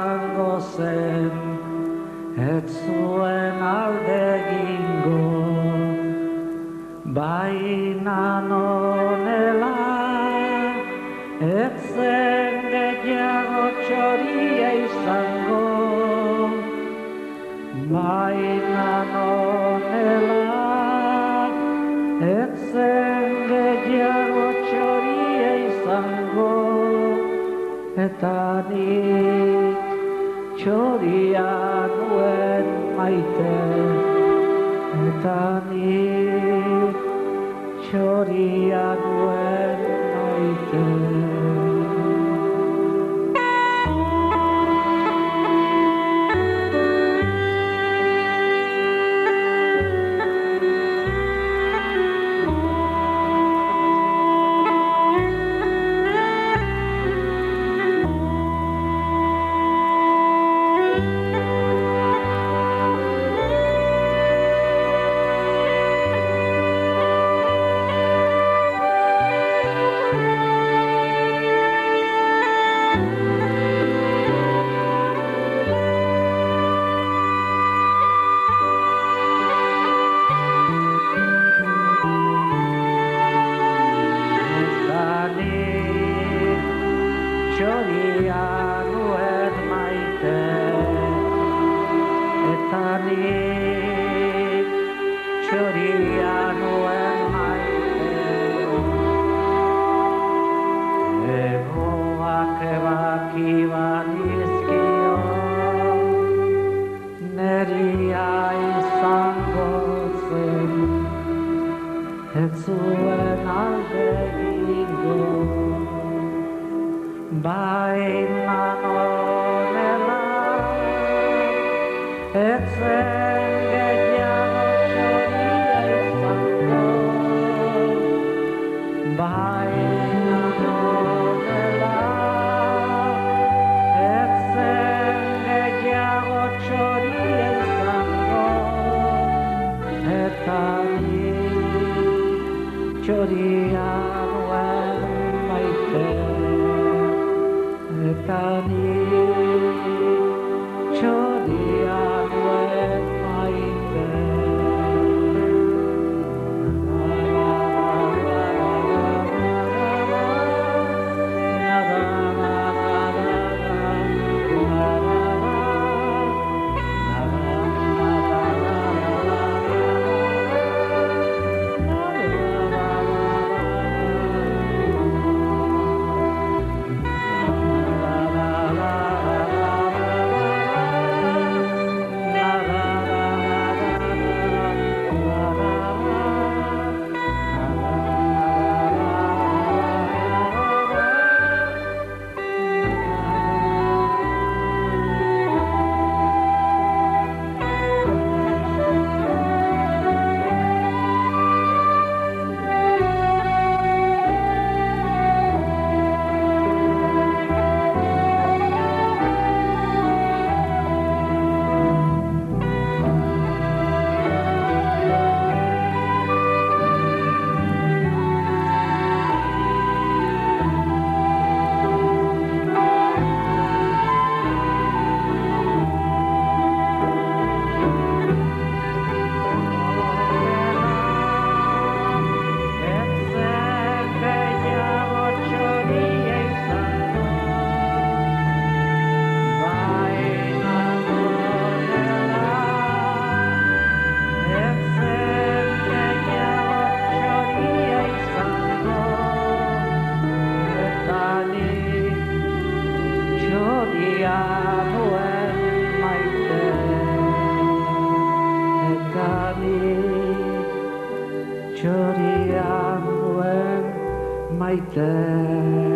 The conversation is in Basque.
izango zen, ez zuen alde egingo, baina nonela, ez zen gehiago txoria izango, baina nonela, ez zen gehiago txoria izango, eta nik txoria nuen maite, eta nik txoria nuen maite. Txoria nuen maite, eta nik txoria nuen maite. Egoak ebaki banizkio, neria izango zen, ez zuen alde egingo. Baina nonela, ez zen gehiago txoria izango, baina nonela, ez zen gehiago txoria izango, eta nik txoria nuen maite. Eta nik txoria nuen maite. Txoria nuen maite.